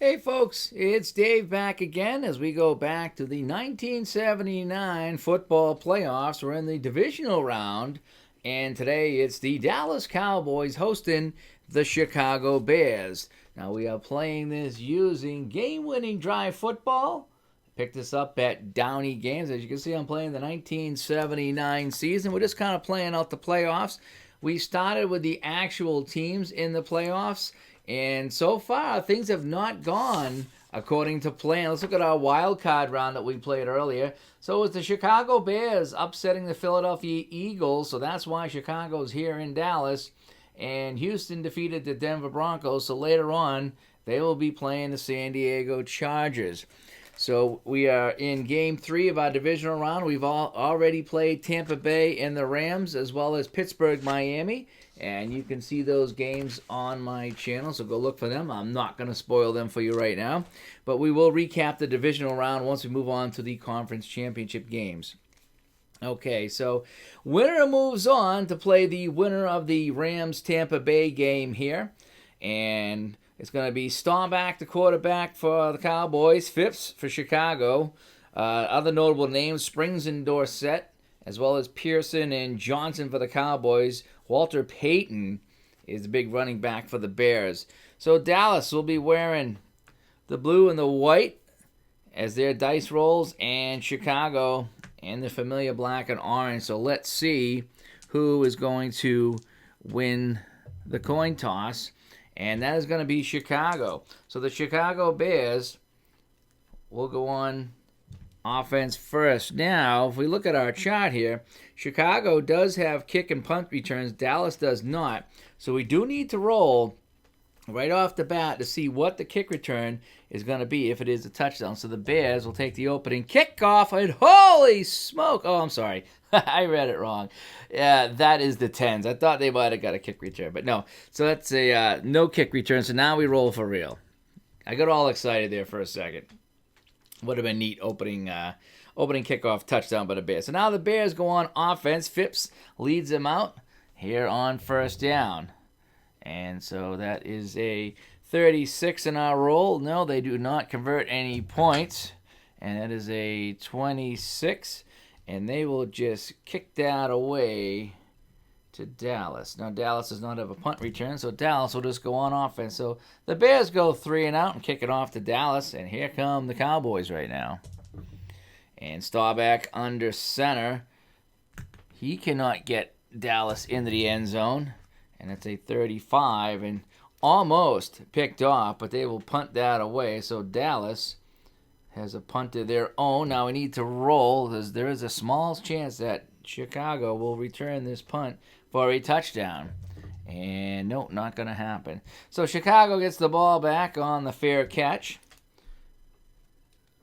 Hey folks, it's Dave back again as we go back to the 1979 football playoffs. We're in the divisional round, and today it's the Dallas Cowboys hosting the Chicago Bears. Now we are playing this using game-winning drive football. Picked this up at Downey Games. As you can see, I'm playing the 1979 season. We're just kind of playing out the playoffs. We started with the actual teams in the playoffs, and so far things have not gone according to plan. Let's look at our wild card round that we played earlier. So it's the Chicago Bears upsetting the Philadelphia Eagles, so that's why Chicago's here in Dallas. And Houston defeated the Denver Broncos, so later on they will be playing the San Diego Chargers. So we are in game 3 of our divisional round. We've already played Tampa Bay and the Rams, as well as Pittsburgh, Miami. And you can see those games on my channel, so go look for them. I'm not going to spoil them for you right now. But we will recap the divisional round once we move on to the conference championship games. Okay, so winner moves on to play the winner of the Rams-Tampa Bay game here. And it's going to be Staubach, the quarterback for the Cowboys, Phipps for Chicago. Other notable names, Springs and Dorsett, as well as Pearson and Johnson for the Cowboys. Walter Payton is the big running back for the Bears. So Dallas will be wearing the blue and the white as their dice rolls, and Chicago and the familiar black and orange. So let's see who is going to win the coin toss. And that is going to be Chicago. So the Chicago Bears will go on offense first. Now, if we look at our chart here, Chicago does have kick and punt returns. Dallas does not. So we do need to roll right off the bat to see what the kick return is going to be if it is a touchdown. So the Bears will take the opening kickoff, and holy smoke! Oh, I'm sorry. I read it wrong. Yeah, that is the 10s. I thought they might have got a kick return, but no. So that's a no kick return. So now we roll for real. I got all excited there for a second. Would have been neat opening kickoff touchdown by the Bears. So now the Bears go on offense. Phipps leads them out here on first down. And so that is a 36 in our roll. No, they do not convert any points. And that is a 26. And they will just kick that away to Dallas. Now, Dallas does not have a punt return, so Dallas will just go on offense. So the Bears go 3 and out and kick it off to Dallas. And here come the Cowboys right now. And Staubach under center. He cannot get Dallas into the end zone. And it's a 35 and almost picked off, but they will punt that away. So Dallas has a punt of their own. Now we need to roll, as there is a small chance that Chicago will return this punt for a touchdown. And no, not going to happen. So Chicago gets the ball back on the fair catch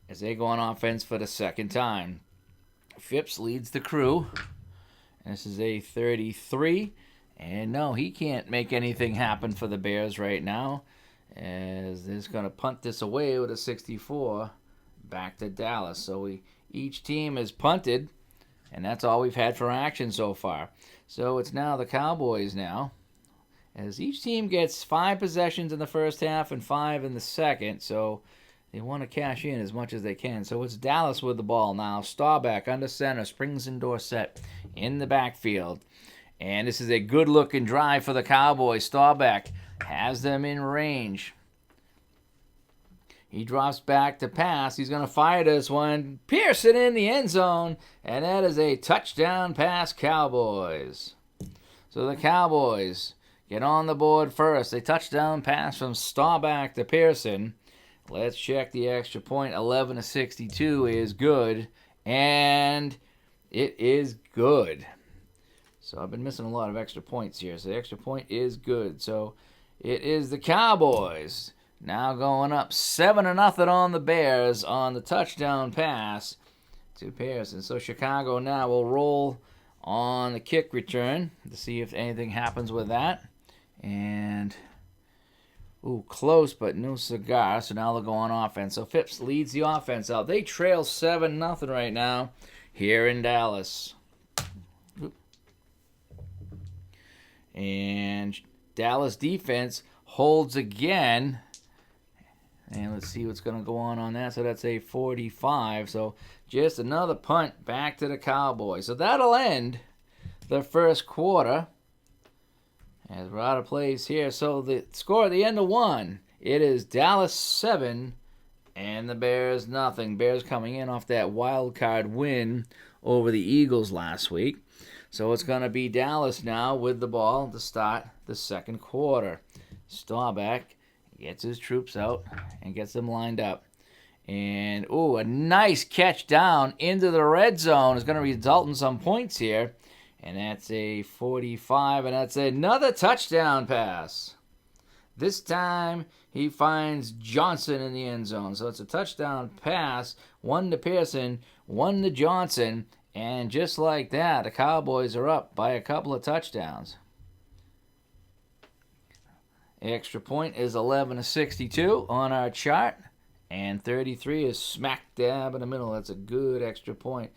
as they go on offense for the second time. Phipps leads the crew. This is a 33. And no, he can't make anything happen for the Bears right now, as they're going to punt this away with a 64 back to Dallas. So each team is punted, and that's all we've had for action so far. So it's now the Cowboys now, as each team gets 5 possessions in the first half and 5 in the second. So they want to cash in as much as they can. So it's Dallas with the ball now. Staubach under center, Springs and Dorsett in the backfield. And this is a good-looking drive for the Cowboys. Staubach has them in range. He drops back to pass. He's going to fire this one. Pearson in the end zone. And that is a touchdown pass, Cowboys. So the Cowboys get on the board first. A touchdown pass from Staubach to Pearson. Let's check the extra point. 11-62 is good. And it is good. So I've been missing a lot of extra points here. So the extra point is good. So it is the Cowboys now going up 7-0 on the Bears on the touchdown pass to Pearson. So Chicago now will roll on the kick return to see if anything happens with that. And, close but no cigar. So now they'll go on offense. So Phipps leads the offense out. They trail 7-0 right now here in Dallas. And Dallas defense holds again And let's see what's going to go on that. So that's a 45. So just another punt back to the Cowboys. So that'll end the first quarter. As we're out of plays here. So the score at the end of one, it is Dallas 7 and the Bears nothing. Bears coming in off that wild card win over the Eagles last week. So it's going to be Dallas now with the ball to start the second quarter. Staubach gets his troops out and gets them lined up. And, a nice catch down into the red zone is going to result in some points here. And that's a 45, and that's another touchdown pass. This time, he finds Johnson in the end zone. So it's a touchdown pass, one to Pearson, one to Johnson. And just like that, the Cowboys are up by a couple of touchdowns. Extra point is 11-62 on our chart. And 33 is smack dab in the middle. That's a good extra point.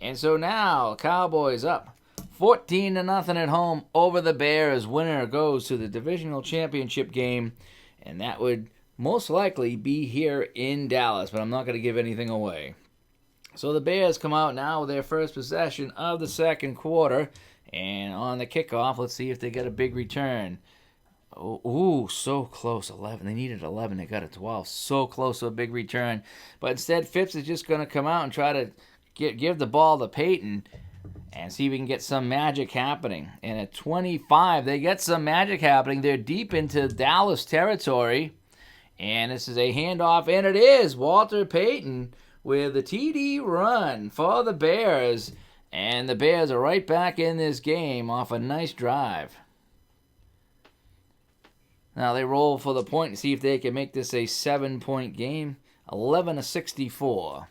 And so now, Cowboys up 14-0 at home over the Bears. Winner goes to the divisional championship game, and that would most likely be here in Dallas, but I'm not going to give anything away. So the Bears come out now with their first possession of the second quarter, and on the kickoff, let's see if they get a big return. So close, 11. They needed 11, they got a 12. So close to a big return. But instead, Phipps is just going to come out and try to give the ball to Peyton and see if we can get some magic happening. And at 25, they get some magic happening. They're deep into Dallas territory. And this is a handoff, and it is Walter Payton with the TD run for the Bears. And the Bears are right back in this game off a nice drive. Now they roll for the point to see if they can make this a 7-point game. 11-64.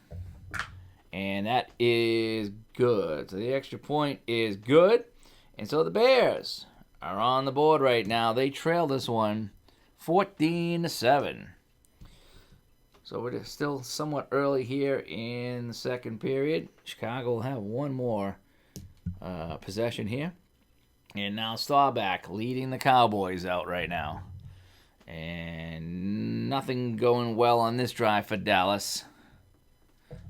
And that is good. So the extra point is good. And so the Bears are on the board right now. They trail this one 14-7. So we're still somewhat early here in the second period. Chicago will have one more possession here. And now Staubach leading the Cowboys out right now. And nothing going well on this drive for Dallas.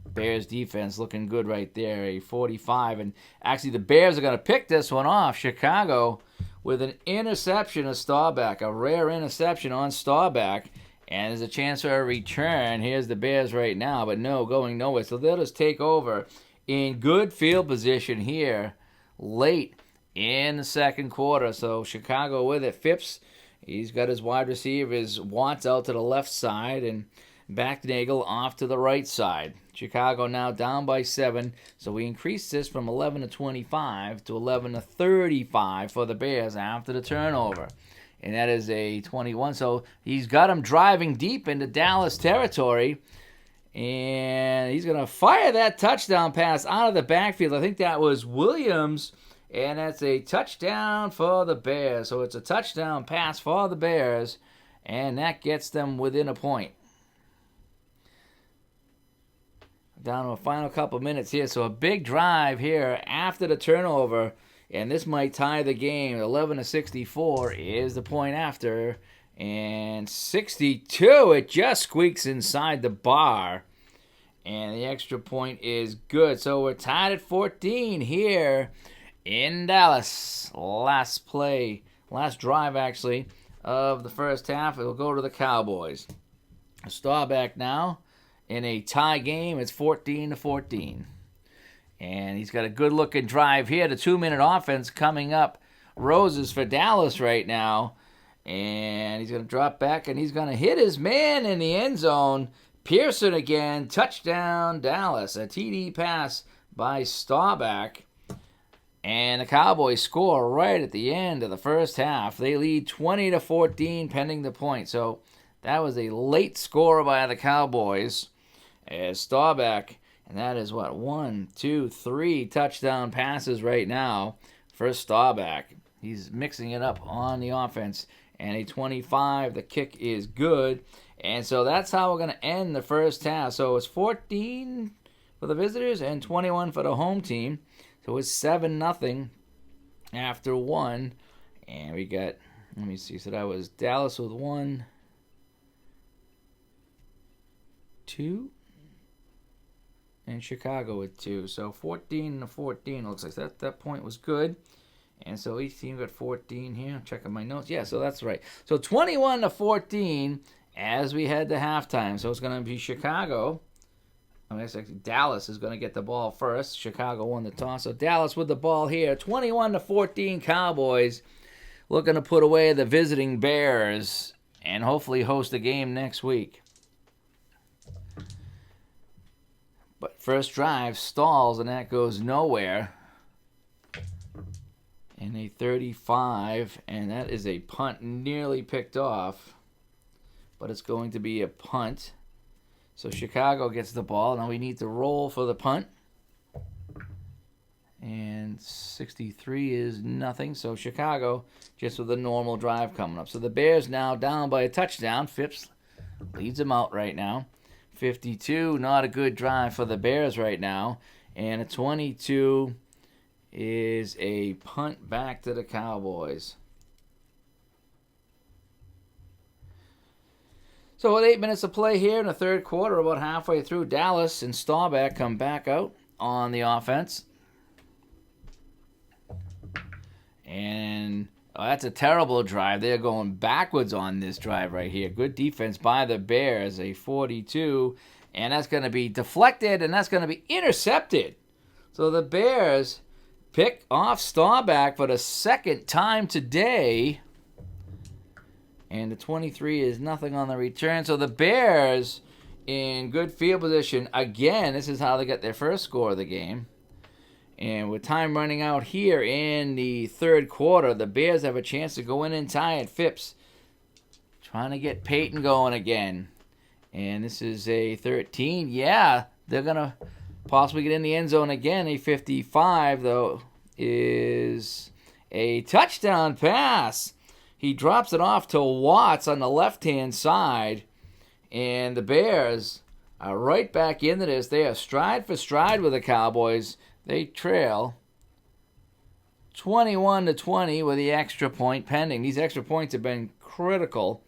Bears defense looking good right there, a 45. And actually the Bears are going to pick this one off. Chicago with an interception of Staubach, a rare interception on Staubach. And there's a chance for a return. Here's the Bears right now, but no, going nowhere. So they'll just take over in good field position here late in the second quarter. So Chicago with it. Phipps, he's got his wide receivers, Watts out to the left side and Backnagel off to the right side. Chicago now down by 7, so we increase this from 11-25 to 11-35 for the Bears after the turnover. And that is a 21. So he's got them driving deep into Dallas territory. And he's going to fire that touchdown pass out of the backfield. I think that was Williams. And that's a touchdown for the Bears. So it's a touchdown pass for the Bears. And that gets them within a point. Down to a final couple minutes here. So a big drive here after the turnover. And this might tie the game. 11-64 is the point after. And 62, it just squeaks inside the bar. And the extra point is good. So we're tied at 14 here in Dallas. Last drive actually, of the first half. It'll go to the Cowboys. Staubach now in a tie game. It's 14-14. And he's got a good-looking drive here. The 2-minute offense coming up. Roses for Dallas right now. And he's going to drop back, and he's going to hit his man in the end zone. Pearson again. Touchdown, Dallas. A TD pass by Staubach. And the Cowboys score right at the end of the first half. They lead 20-14 pending the point. So that was a late score by the Cowboys. As Staubach... And that is what, 1, 2, 3 touchdown passes right now for Staubach. He's mixing it up on the offense. And a 25, the kick is good. And so that's how we're going to end the first half. So it's 14 for the visitors and 21 for the home team. So it's 7-0 after 1. And we got, let me see, so that was Dallas with 1. 2. And Chicago with 2. So 14-14 looks like that point was good. And so each team got 14 here. I'm checking my notes. Yeah, so that's right. So 21-14 as we head to halftime. So it's going to be Chicago. I mean, actually Dallas is going to get the ball first. Chicago won the toss. So Dallas with the ball here. 21-14 Cowboys looking to put away the visiting Bears and hopefully host a game next week. But first drive stalls, and that goes nowhere. And a 35, and that is a punt nearly picked off. But it's going to be a punt. So Chicago gets the ball. Now we need to roll for the punt. And 63 is nothing. So Chicago just with a normal drive coming up. So the Bears now down by a touchdown. Phipps leads them out right now. 52, not a good drive for the Bears right now. And a 22 is a punt back to the Cowboys. So with 8 minutes to play here in the third quarter, about halfway through, Dallas and Staubach come back out on the offense. And that's a terrible drive. They're going backwards on this drive right here. Good defense by the Bears, a 42. And that's going to be deflected, and that's going to be intercepted. So the Bears pick off Staubach for the second time today. And the 23 is nothing on the return. So the Bears in good field position. Again, this is how they got their first score of the game. And with time running out here in the third quarter, the Bears have a chance to go in and tie it. Phipps trying to get Peyton going again. And this is a 13. Yeah, they're going to possibly get in the end zone again. A 55, though, is a touchdown pass. He drops it off to Watts on the left-hand side. And the Bears are right back into this. They are stride for stride with the Cowboys. They trail 21-20 with the extra point pending. These extra points have been critical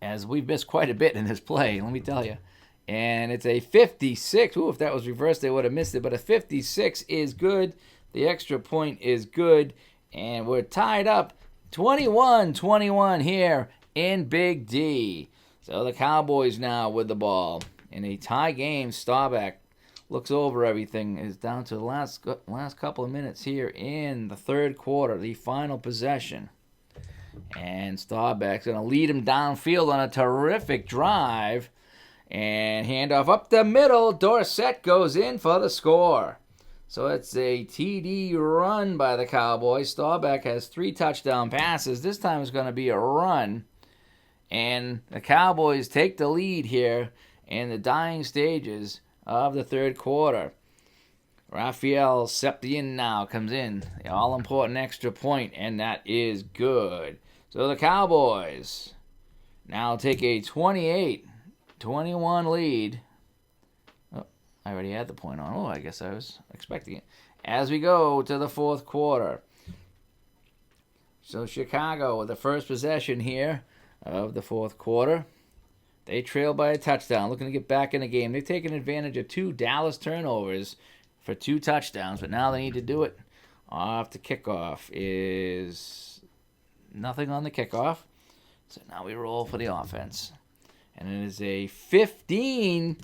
as we've missed quite a bit in this play, let me tell you. And it's a 56. Ooh, if that was reversed, they would have missed it. But a 56 is good. The extra point is good. And we're tied up 21-21 here in Big D. So the Cowboys now with the ball. In a tie game, Staubach looks over everything. Is down to the last couple of minutes here in the third quarter, the final possession. And Staubach's going to lead him downfield on a terrific drive. And handoff up the middle. Dorsett goes in for the score. So it's a TD run by the Cowboys. Staubach has 3 touchdown passes. This time it's going to be a run. And the Cowboys take the lead here in the dying stages of the third quarter. Raphael Septien now comes in. The all-important extra point, and that is good. So the Cowboys now take a 28-21 lead. Oh, I already had the point on. Oh, I guess I was expecting it. As we go to the fourth quarter. So Chicago with the first possession here of the fourth quarter. They trail by a touchdown, looking to get back in the game. They've taken advantage of 2 Dallas turnovers for 2 touchdowns, but now they need to do it. Off the kickoff is nothing on the kickoff. So now we roll for the offense. And it is a 15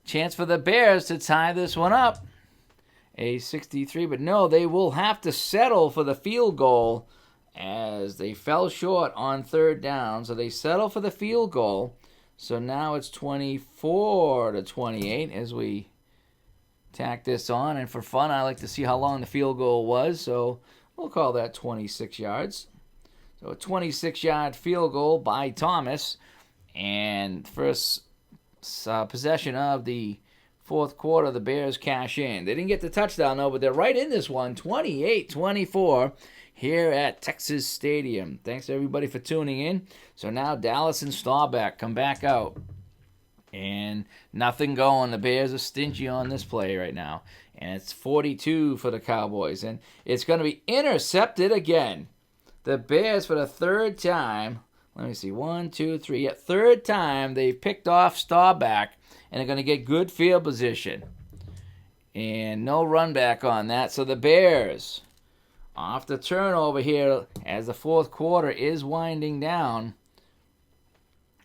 chance for the Bears to tie this one up. A 63, but no, they will have to settle for the field goal as they fell short on third down. So they settle for the field goal. So now it's 24-28 as we tack this on. And for fun, I like to see how long the field goal was. So we'll call that 26 yards. So a 26-yard field goal by Thomas. And first possession of the fourth quarter, the Bears cash in. They didn't get the touchdown, though, but they're right in this one, 28-24. Here at Texas Stadium. Thanks everybody for tuning in. So now Dallas and Staubach come back out. And nothing going. The Bears are stingy on this play right now. And it's 42 for the Cowboys. And it's going to be intercepted again. The Bears, for the third time, Let me see. 1, 2, 3. Yeah, third time they've picked off Staubach, and they're going to get good field position. And no run back on that. So the Bears, off the turnover here as the fourth quarter is winding down.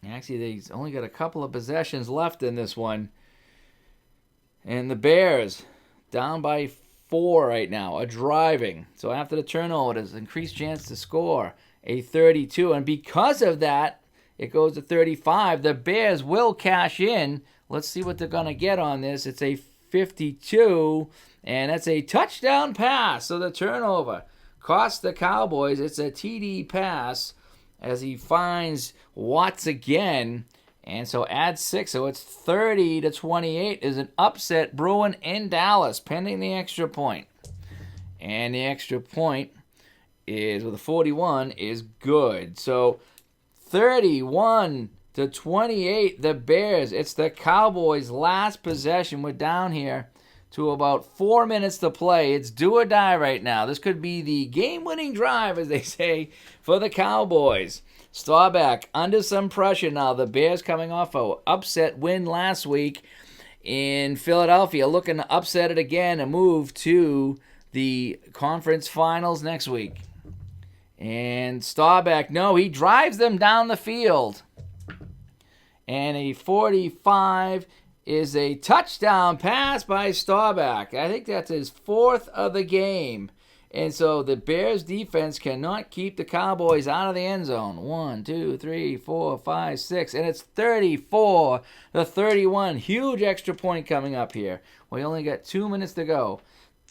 Actually, they've only got a couple of possessions left in this one. And the Bears, down by 4 right now, are driving. So after the turnover, there's an increased chance to score a 32. And because of that, it goes to 35. The Bears will cash in. Let's see what they're going to get on this. It's a 52, and that's a touchdown pass. So the turnover cost the Cowboys. It's a TD pass as he finds Watts again. And so add 6, so it's 30-28 is an upset brewing in Dallas, pending the extra point. And the extra point is, with a 41, is good. So 31-28, the Bears. It's the Cowboys' last possession. We're down here to about 4 minutes to play. It's do or die right now. This could be the game-winning drive, as they say, for the Cowboys. Staubach under some pressure now. The Bears coming off an upset win last week in Philadelphia, looking to upset it again and move to the conference finals next week. And Staubach, no, he drives them down the field. And a 45 is a touchdown pass by Staubach. I think that's his 4th of the game. And so the Bears defense cannot keep the Cowboys out of the end zone. 1, 2, 3, 4, 5, 6. And it's 34-31. Huge extra point coming up here. We only got 2 minutes to go.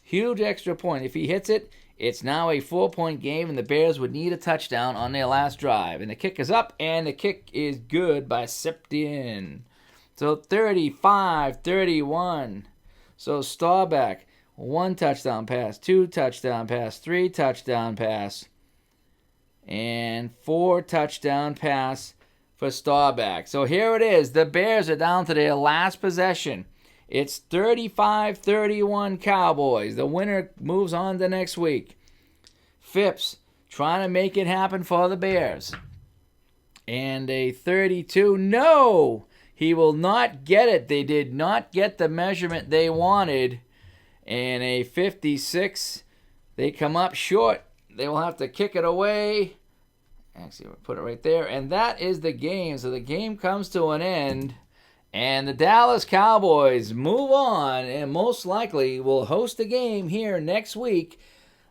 Huge extra point. If he hits it, it's now a 4-point game, and the Bears would need a touchdown on their last drive. And the kick is up, and the kick is good by Septien. So 35-31. So Staubach, 1 touchdown pass, 2 touchdown pass, 3 touchdown pass, and 4 touchdown pass for Staubach. So here it is. The Bears are down to their last possession. It's 35-31 Cowboys. The winner moves on to next week. Phipps trying to make it happen for the Bears. And a 32. No! He will not get it. They did not get the measurement they wanted. And a 56. They come up short. They will have to kick it away. Actually, we'll put it right there. And that is the game. So the game comes to an end. And the Dallas Cowboys move on and most likely will host a game here next week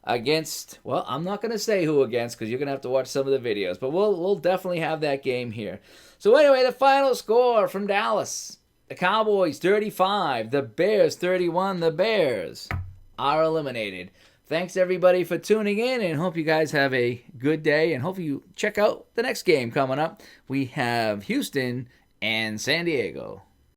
against, well, I'm not going to say who against because you're going to have to watch some of the videos. But we'll definitely have that game here. So anyway, the final score from Dallas. The Cowboys 35, the Bears 31. The Bears are eliminated. Thanks everybody for tuning in, and hope you guys have a good day, and hope you check out the next game coming up. We have Houston and San Diego.